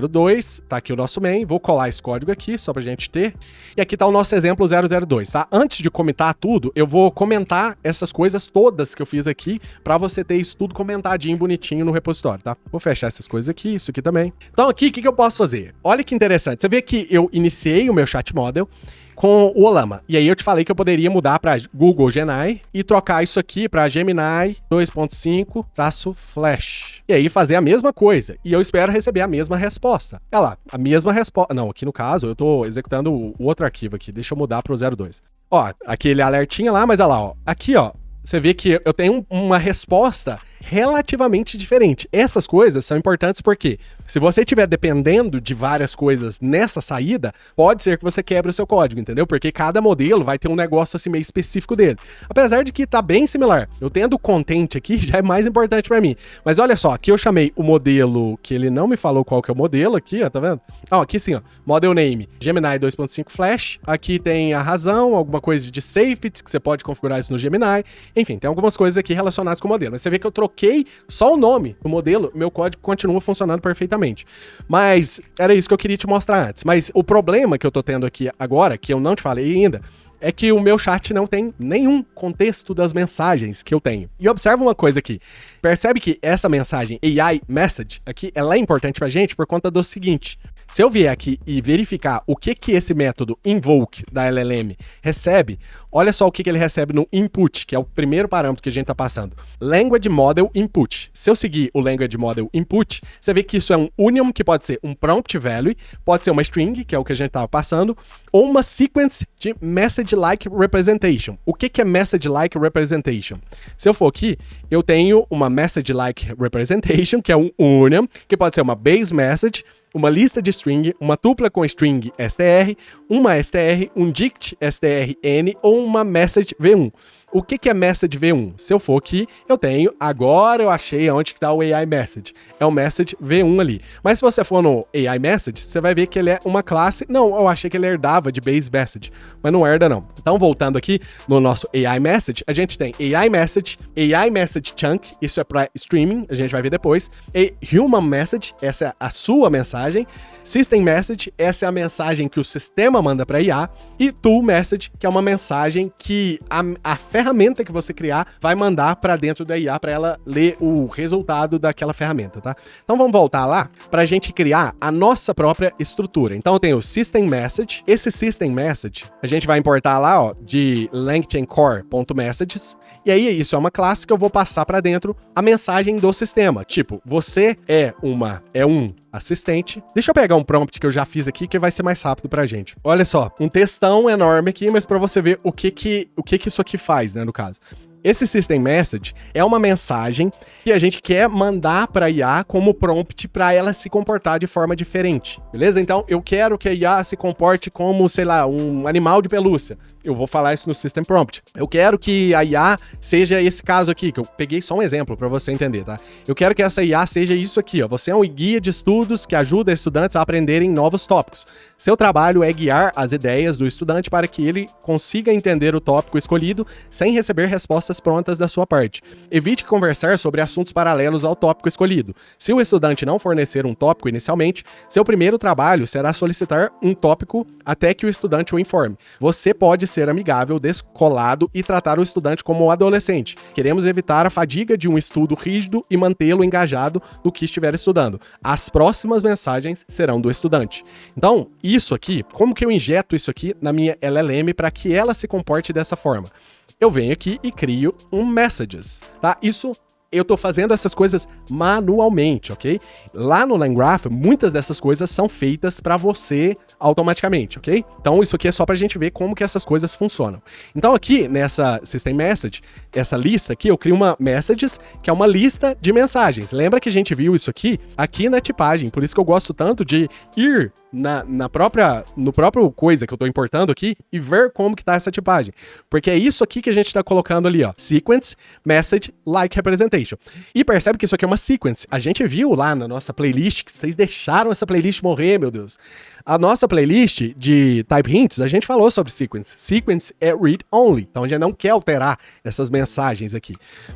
002, tá aqui o nosso main, vou colar esse código aqui só pra gente ter. E aqui tá o nosso exemplo 002, tá? Antes de comentar tudo, eu vou comentar essas coisas todas que eu fiz aqui pra você ter isso tudo comentadinho, bonitinho no repositório, tá? Vou fechar essas coisas aqui, isso aqui também. Então aqui, o que eu posso fazer? Olha que interessante, você vê que eu iniciei o meu chat model com o Llama, e aí eu te falei que eu poderia mudar para Google Gemini e trocar isso aqui para Gemini 2.5-Flash. E aí fazer a mesma coisa, e eu espero receber a mesma resposta. Olha lá, a mesma resposta. Não, aqui no caso eu tô executando o outro arquivo aqui, deixa eu mudar para o 02. Ó, aquele alertinha lá, mas olha lá, ó, aqui ó, você vê que eu tenho uma resposta relativamente diferente. Essas coisas são importantes porque se você estiver dependendo de várias coisas nessa saída, pode ser que você quebre o seu código, entendeu? Porque cada modelo vai ter um negócio assim meio específico dele. Apesar de que tá bem similar. Eu tendo o content aqui já é mais importante para mim. Mas olha só, aqui eu chamei o modelo que ele não me falou qual que é o modelo aqui, ó, tá vendo? Ó, aqui sim, ó, model name Gemini 2.5 Flash. Aqui tem a razão, alguma coisa de safety que você pode configurar isso no Gemini. Enfim, tem algumas coisas aqui relacionadas com o modelo. Mas você vê que eu troquei só o nome do modelo, meu código continua funcionando perfeitamente. Mas era isso que eu queria te mostrar antes. Mas o problema que eu tô tendo aqui agora, que eu não te falei ainda, é que o meu chat não tem nenhum contexto das mensagens que eu tenho. E observa uma coisa aqui. Percebe que essa mensagem AI Message aqui, ela é importante pra gente por conta do seguinte. Se eu vier aqui e verificar o que esse método invoke da LLM recebe, olha só o que ele recebe no input, que é o primeiro parâmetro que a gente está passando. Language Model Input. Se eu seguir o Language Model Input, você vê que isso é um union, que pode ser um prompt value, pode ser uma string, que é o que a gente estava passando, ou uma sequence de Message-like Representation. O que é Message-like Representation? Se eu for aqui, eu tenho uma Message-like Representation, que é um union, que pode ser uma base message, uma lista de string, uma tupla com string str, uma str, um dict strn ou uma message v1. O que é message v1? Se eu for aqui, eu tenho, agora eu achei onde que está o AI message. É o message v1 ali. Mas se você for no AI message, você vai ver que ele é uma classe. Não, eu achei que ele herdava de base message, mas não herda não. Então, voltando aqui no nosso AI message, a gente tem AI message chunk, isso é para streaming, a gente vai ver depois. E human message, essa é a sua mensagem. System message, essa é a mensagem que o sistema manda para IA. E tool message, que é uma mensagem que a ferramenta que você criar vai mandar para dentro da IA para ela ler o resultado daquela ferramenta, tá? Então vamos voltar lá para a gente criar a nossa própria estrutura. Então eu tenho o System Message. Esse System Message a gente vai importar lá, ó, de LangChain Core.messages. E aí isso é uma classe que eu vou passar para dentro a mensagem do sistema. Tipo, você é um assistente. Deixa eu pegar um prompt que eu já fiz aqui que vai ser mais rápido pra gente. Olha só, um textão enorme aqui, mas para você ver o que isso aqui faz, né, no caso. Esse System Message é uma mensagem que a gente quer mandar para a IA como prompt para ela se comportar de forma diferente, beleza? Então, eu quero que a IA se comporte como, sei lá, um animal de pelúcia. Eu vou falar isso no System Prompt. Eu quero que a IA seja esse caso aqui, que eu peguei só um exemplo para você entender, tá? Eu quero que essa IA seja isso aqui, ó. Você é um guia de estudos que ajuda estudantes a aprenderem novos tópicos. Seu trabalho é guiar as ideias do estudante para que ele consiga entender o tópico escolhido sem receber respostas prontas da sua parte. Evite conversar sobre assuntos paralelos ao tópico escolhido. Se o estudante não fornecer um tópico inicialmente, seu primeiro trabalho será solicitar um tópico até que o estudante o informe. Você pode ser amigável, descolado e tratar o estudante como um adolescente. Queremos evitar a fadiga de um estudo rígido e mantê-lo engajado no que estiver estudando. As próximas mensagens serão do estudante. Então, isso aqui, como que eu injeto isso aqui na minha LLM para que ela se comporte dessa forma? Eu venho aqui e crio um messages, tá? Isso eu tô fazendo essas coisas manualmente, ok? Lá no LangGraph, muitas dessas coisas são feitas para você automaticamente, ok? Então isso aqui é só pra gente ver como que essas coisas funcionam. Então aqui nessa System Message, essa lista aqui, eu crio uma Messages, que é uma lista de mensagens. Lembra que a gente viu isso aqui na tipagem, por isso que eu gosto tanto de ir no próprio coisa que eu tô importando aqui e ver como que tá essa tipagem. Porque é isso aqui que a gente tá colocando ali, ó. Sequence, Message, Like Representation. E percebe que isso aqui é uma sequence. A gente viu lá na nossa playlist, que vocês deixaram essa playlist morrer, meu Deus. A nossa playlist de Type Hints, a gente falou sobre sequence. Sequence é read only, então a gente não quer alterar essas mensagens aqui.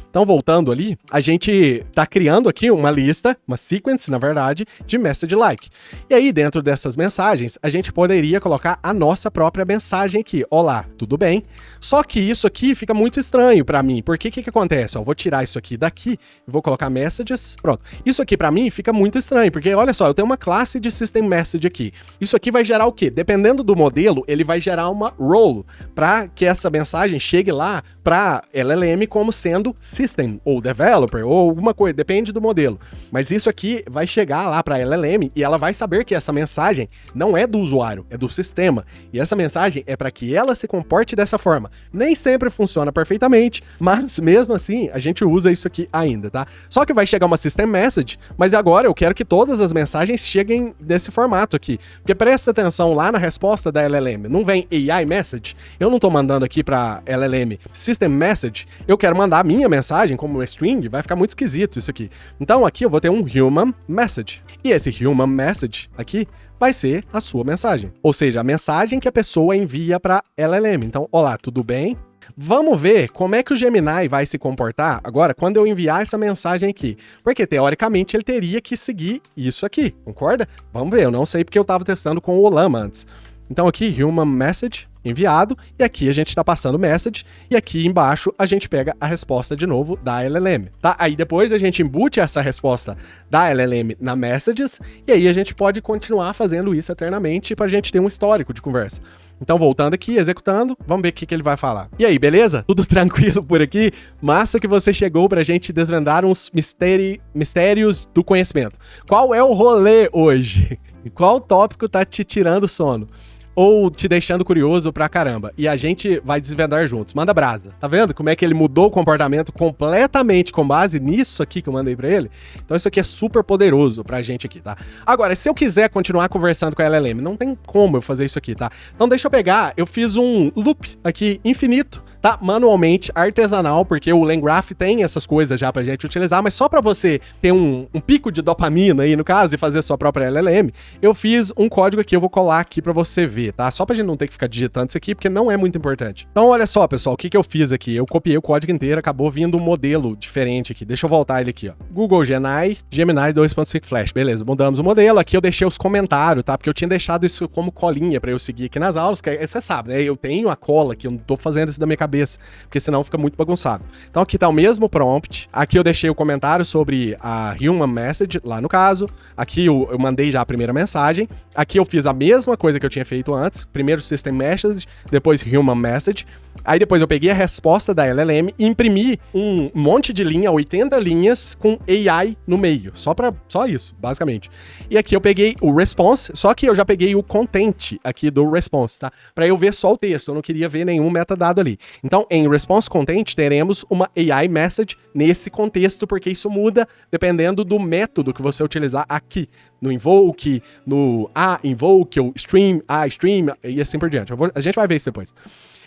Então, voltando ali, a gente tá criando aqui uma lista, uma sequence, na verdade, de message like. E aí, dentro dessas mensagens, a gente poderia colocar a nossa própria mensagem aqui. Olá, tudo bem? Só que isso aqui fica muito estranho pra mim, porque o que acontece? Ó, eu vou tirar isso aqui daqui, vou colocar messages, pronto. Isso aqui pra mim fica muito estranho, porque olha só, eu tenho uma classe de system message aqui. Isso aqui vai gerar o quê? Dependendo do modelo, ele vai gerar uma role para que essa mensagem chegue lá para LLM como sendo system ou developer ou alguma coisa, depende do modelo. Mas isso aqui vai chegar lá para LLM e ela vai saber que essa mensagem não é do usuário, é do sistema. E essa mensagem é para que ela se comporte dessa forma. Nem sempre funciona perfeitamente, mas mesmo assim a gente usa isso aqui ainda, tá? Só que vai chegar uma system message, mas agora eu quero que todas as mensagens cheguem nesse formato aqui. Porque presta atenção lá na resposta da LLM, não vem AI message, eu não tô mandando aqui pra LLM system message, eu quero mandar a minha mensagem como uma string, vai ficar muito esquisito isso aqui. Então aqui eu vou ter um human message, e esse human message aqui vai ser a sua mensagem, ou seja, a mensagem que a pessoa envia pra LLM. Então, olá, tudo bem? Vamos ver como é que o Gemini vai se comportar agora quando eu enviar essa mensagem aqui. Porque, teoricamente, ele teria que seguir isso aqui, concorda? Vamos ver, eu não sei porque eu estava testando com o Olama antes. Então aqui, Human Message, enviado, e aqui a gente está passando Message, e aqui embaixo a gente pega a resposta de novo da LLM, tá? Aí depois a gente embute essa resposta da LLM na Messages, e aí a gente pode continuar fazendo isso eternamente para a gente ter um histórico de conversa. Então, voltando aqui, executando, vamos ver o que ele vai falar. E aí, beleza? Tudo tranquilo por aqui? Massa que você chegou pra gente desvendar uns mistérios do conhecimento. Qual é o rolê hoje? Qual tópico tá te tirando sono? Ou te deixando curioso pra caramba? E a gente vai desvendar juntos. Manda brasa. Tá vendo como é que ele mudou o comportamento completamente com base nisso aqui que eu mandei pra ele? Então isso aqui é super poderoso pra gente aqui, tá? Agora, se eu quiser continuar conversando com a LLM, não tem como eu fazer isso aqui, tá? Então deixa eu pegar, eu fiz um loop aqui infinito, tá? Manualmente, artesanal, porque o LangGraph tem essas coisas já pra gente utilizar, mas só pra você ter um pico de dopamina aí, no caso, e fazer sua própria LLM, eu fiz um código aqui, eu vou colar aqui pra você ver, tá? Só pra gente não ter que ficar digitando isso aqui, porque não é muito importante. Então, olha só, pessoal, o que eu fiz aqui? Eu copiei o código inteiro, acabou vindo um modelo diferente aqui. Deixa eu voltar ele aqui, ó. Google Gemini 2.5 Flash. Beleza, mudamos o modelo. Aqui eu deixei os comentários, tá? Porque eu tinha deixado isso como colinha pra eu seguir aqui nas aulas, que você sabe, né? Eu tenho a cola aqui, eu não tô fazendo isso da minha cabeça, porque senão fica muito bagunçado. Então, aqui tá o mesmo prompt. Aqui eu deixei o comentário sobre a Human Message, lá no caso. Aqui eu mandei já a primeira mensagem. Aqui eu fiz a mesma coisa que eu tinha feito antes. Primeiro System Message, depois Human Message. Aí depois eu peguei a resposta da LLM e imprimi um monte de linha, 80 linhas, com AI no meio. Só isso, basicamente. E aqui eu peguei o response, só que eu já peguei o content aqui do response, tá? Pra eu ver só o texto, eu não queria ver nenhum metadado ali. Então, em response content, teremos uma AI message nesse contexto, porque isso muda dependendo do método que você utilizar aqui. No invoke, no invoke, ou stream, stream, e assim por diante. A gente vai ver isso depois.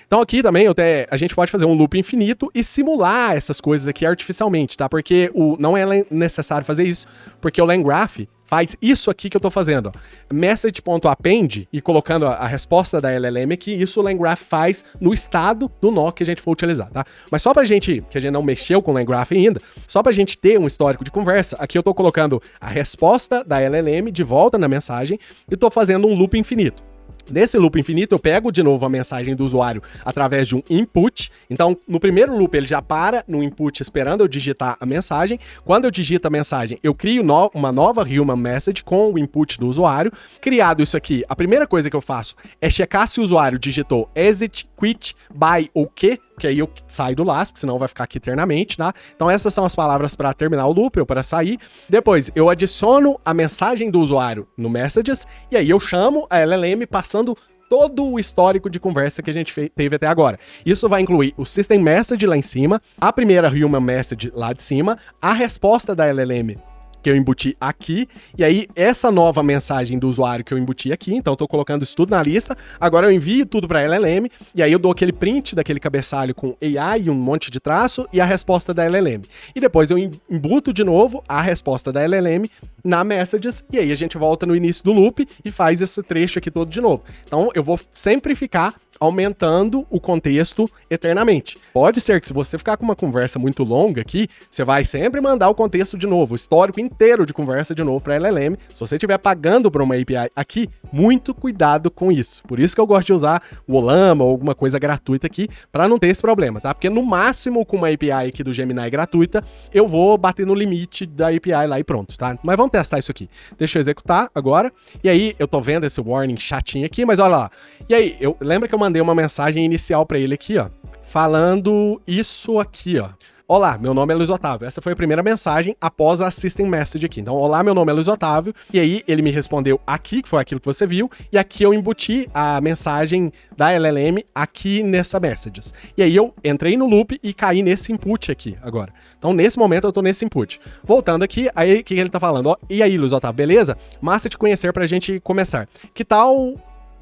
Então aqui também a gente pode fazer um loop infinito e simular essas coisas aqui artificialmente, tá? Porque não é necessário fazer isso, porque o LangGraph faz isso aqui que eu tô fazendo, ó. Message.append e colocando a resposta da LLM aqui, isso o LangGraph faz no estado do nó que a gente for utilizar, tá? Mas só pra gente, que a gente não mexeu com o LangGraph ainda, só pra gente ter um histórico de conversa, aqui eu tô colocando a resposta da LLM de volta na mensagem e tô fazendo um loop infinito. Nesse loop infinito, eu pego de novo a mensagem do usuário através de um input. Então, no primeiro loop, ele já para no input esperando eu digitar a mensagem. Quando eu digito a mensagem, eu crio uma nova human message com o input do usuário. Criado isso aqui, a primeira coisa que eu faço é checar se o usuário digitou exit, quit, buy ou que aí eu saio do laço, porque senão vai ficar aqui eternamente, tá? Então essas são as palavras para terminar o loop ou para sair. Depois eu adiciono a mensagem do usuário no messages e aí eu chamo a LLM passando todo o histórico de conversa que a gente teve até agora. Isso vai incluir o system message lá em cima, a primeira human message lá de cima, a resposta da LLM que eu embuti aqui, e aí essa nova mensagem do usuário que eu embuti aqui, então eu tô colocando isso tudo na lista, agora eu envio tudo pra LLM, e aí eu dou aquele print daquele cabeçalho com AI e um monte de traço, e a resposta da LLM. E depois eu embuto de novo a resposta da LLM na Messages, e aí a gente volta no início do loop e faz esse trecho aqui todo de novo. Então eu vou sempre ficar aumentando o contexto eternamente. Pode ser que se você ficar com uma conversa muito longa aqui, você vai sempre mandar o contexto de novo, o histórico inteiro de conversa de novo para LLM. Se você estiver pagando por uma API aqui, muito cuidado com isso. Por isso que eu gosto de usar o Ollama ou alguma coisa gratuita aqui, para não ter esse problema, tá? Porque no máximo com uma API aqui do Gemini gratuita, eu vou bater no limite da API lá e pronto, tá? Mas vamos testar isso aqui. Deixa eu executar agora. E aí, eu tô vendo esse warning chatinho aqui, mas olha lá. E aí, lembra que eu mandei uma mensagem inicial para ele aqui, ó, falando isso aqui, ó. Olá, meu nome é Luiz Otávio. Essa foi a primeira mensagem após a System Message aqui. Então, olá, meu nome é Luiz Otávio. E aí, ele me respondeu aqui, que foi aquilo que você viu. E aqui eu embuti a mensagem da LLM aqui nessa Messages. E aí, eu entrei no loop e caí nesse input aqui agora. Então, nesse momento, eu tô nesse input. Voltando aqui, aí, o que ele tá falando? Ó, e aí, Luiz Otávio, beleza? Massa te conhecer pra gente começar. Que tal...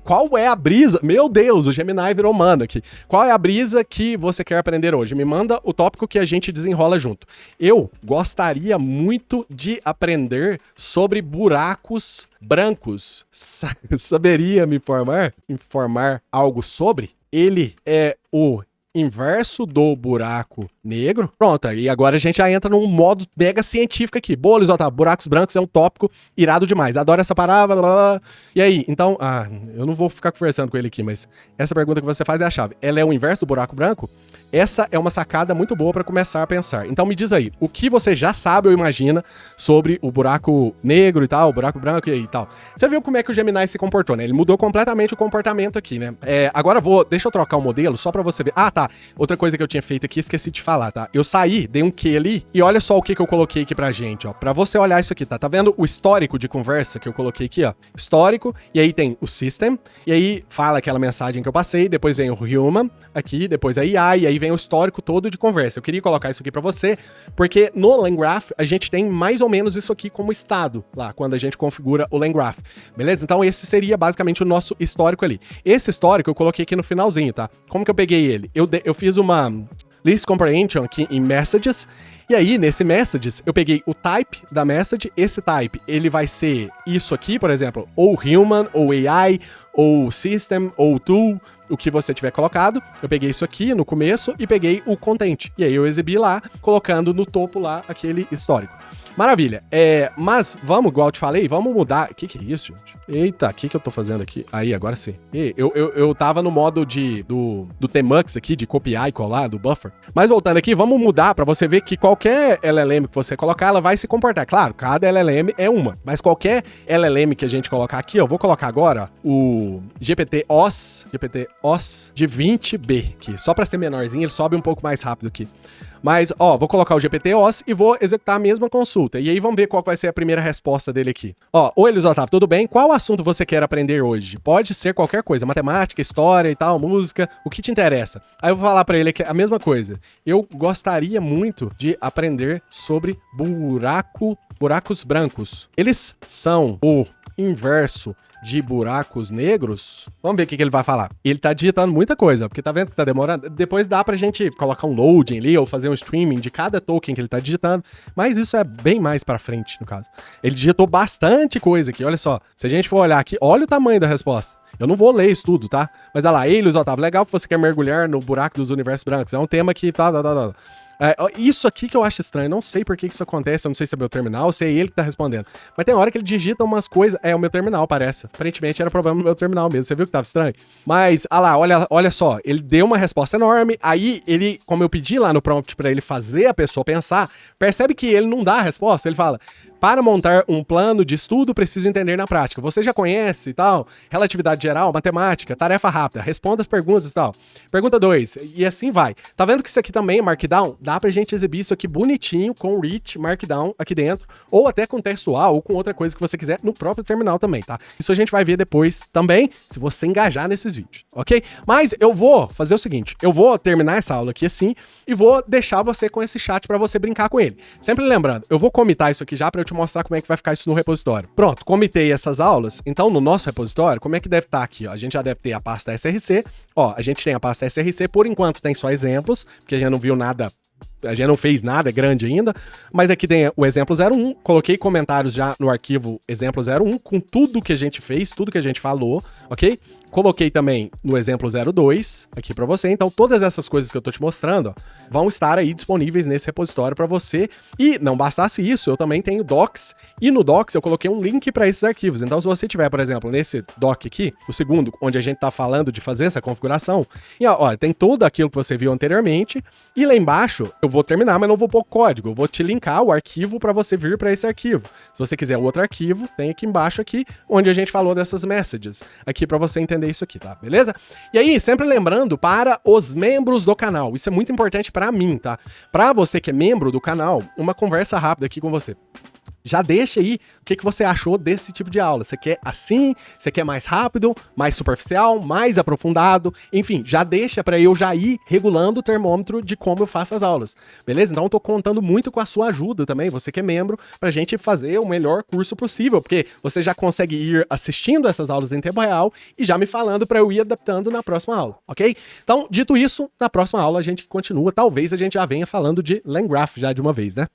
Qual é a brisa? Meu Deus, o Gemini virou mano aqui. Qual é a brisa que você quer aprender hoje? Me manda o tópico que a gente desenrola junto. Eu gostaria muito de aprender sobre buracos brancos. Saberia me informar algo sobre? Ele é o inverso do buraco negro. Pronto, e agora a gente já entra num modo mega científico aqui. Boa, Luiz Otávio, buracos brancos é um tópico irado demais. Adoro essa palavra, blá, blá. E aí, então, eu não vou ficar conversando com ele aqui, mas essa pergunta que você faz é a chave. Ela é o inverso do buraco branco? Essa é uma sacada muito boa para começar a pensar. Então me diz aí, o que você já sabe ou imagina sobre o buraco negro e tal, o buraco branco e tal. Você viu como é que o Gemini se comportou, né? Ele mudou completamente o comportamento aqui, né? Agora deixa eu trocar o modelo só para você ver. Ah, tá. Outra coisa que eu tinha feito aqui, esqueci de falar, tá? Eu saí, dei um Q ali e olha só o que eu coloquei aqui pra gente, ó. Pra você olhar isso aqui, tá? Tá vendo o histórico de conversa que eu coloquei aqui, ó? Histórico, e aí tem o system, e aí fala aquela mensagem que eu passei, depois vem o human aqui, depois a AI, e aí vem o histórico todo de conversa. Eu queria colocar isso aqui pra você, porque no LangGraph a gente tem mais ou menos isso aqui como estado, lá, quando a gente configura o LangGraph, beleza? Então esse seria basicamente o nosso histórico ali. Esse histórico eu coloquei aqui no finalzinho, tá? Como que eu peguei ele? Eu fiz uma list comprehension aqui em messages, e aí nesse messages eu peguei o type da message. Esse type ele vai ser isso aqui, por exemplo, ou human, ou AI, ou system, ou tool, o que você tiver colocado. Eu peguei isso aqui no começo e peguei o content, e aí eu exibi lá, colocando no topo lá aquele histórico. Maravilha. Mas vamos, igual eu te falei, vamos mudar. O que é isso, gente? Eita, o que eu tô fazendo aqui? Aí, agora sim. Eu tava no modo do Tmux aqui, de copiar e colar, do buffer. Mas voltando aqui, vamos mudar pra você ver que qualquer LLM que você colocar, ela vai se comportar. Claro, cada LLM é uma, mas qualquer LLM que a gente colocar aqui, ó, eu vou colocar agora o GPT-OS de 20B aqui. Só pra ser menorzinho, ele sobe um pouco mais rápido aqui. Mas, ó, vou colocar o GPT-OS e vou executar a mesma consulta. E aí vamos ver qual vai ser a primeira resposta dele aqui. Ó, oi, Luiz Otávio, tudo bem? Qual assunto você quer aprender hoje? Pode ser qualquer coisa, matemática, história e tal, música, o que te interessa. Aí eu vou falar pra ele que é a mesma coisa. Eu gostaria muito de aprender sobre buracos brancos. Eles são o inverso de buracos negros. Vamos ver o que ele vai falar. Ele tá digitando muita coisa, porque tá vendo que tá demorando? Depois dá pra gente colocar um loading ali, ou fazer um streaming de cada token que ele tá digitando, mas isso é bem mais pra frente, no caso. Ele digitou bastante coisa aqui, olha só. Se a gente for olhar aqui, olha o tamanho da resposta. Eu não vou ler isso tudo, tá? Mas olha lá, ei, Luiz Otávio, legal que você quer mergulhar no buraco dos universos brancos. É um tema que tá. Isso aqui que eu acho estranho, não sei por que isso acontece, eu não sei se é meu terminal ou se é ele que tá respondendo. Mas tem hora que ele digita umas coisas, o meu terminal parece. Aparentemente era problema no meu terminal mesmo, você viu que tava estranho? Mas, lá, olha só, ele deu uma resposta enorme, aí ele, como eu pedi lá no prompt pra ele fazer a pessoa pensar, percebe que ele não dá a resposta, ele fala... Para montar um plano de estudo, preciso entender na prática. Você já conhece e tal? Relatividade geral, matemática, tarefa rápida, responda as perguntas e tal. Pergunta 2, e assim vai. Tá vendo que isso aqui também é Markdown? Dá pra gente exibir isso aqui bonitinho com Rich Markdown aqui dentro, ou até com textual, ou com outra coisa que você quiser no próprio terminal também, tá? Isso a gente vai ver depois também, se você engajar nesses vídeos, ok? Mas eu vou fazer o seguinte, eu vou terminar essa aula aqui assim, e vou deixar você com esse chat pra você brincar com ele. Sempre lembrando, eu vou comitar isso aqui já pra eu te mostrar como é que vai ficar isso no repositório. Pronto, comitei essas aulas, então no nosso repositório, como é que deve estar aqui, ó? A gente já deve ter a pasta SRC, ó, a gente tem a pasta SRC, por enquanto tem só exemplos, porque a gente não viu nada, a gente não fez nada grande ainda, mas aqui tem o exemplo 01, coloquei comentários já no arquivo exemplo 01, com tudo que a gente fez, tudo que a gente falou, ok? Coloquei também no exemplo 02 aqui pra você, então todas essas coisas que eu tô te mostrando, ó, vão estar aí disponíveis nesse repositório pra você. E não bastasse isso, eu também tenho docs, e no docs eu coloquei um link pra esses arquivos. Então se você tiver, por exemplo, nesse doc aqui, o segundo, onde a gente tá falando de fazer essa configuração, e ó, tem tudo aquilo que você viu anteriormente, e lá embaixo eu vou terminar, mas não vou pôr código, eu vou te linkar o arquivo pra você vir pra esse arquivo. Se você quiser outro arquivo, tem aqui embaixo aqui, onde a gente falou dessas messages, aqui pra você entender isso aqui, tá? Beleza? E aí, sempre lembrando para os membros do canal, isso é muito importante pra mim, tá? Pra você que é membro do canal, uma conversa rápida aqui com você. Já deixa aí o que você achou desse tipo de aula. Você quer assim? Você quer mais rápido? Mais superficial? Mais aprofundado? Enfim, já deixa para eu já ir regulando o termômetro de como eu faço as aulas. Beleza? Então eu tô contando muito com a sua ajuda também, você que é membro, pra gente fazer o melhor curso possível, porque você já consegue ir assistindo essas aulas em tempo real e já me falando para eu ir adaptando na próxima aula, ok? Então, dito isso, na próxima aula a gente continua. Talvez a gente já venha falando de LangGraph já de uma vez, né?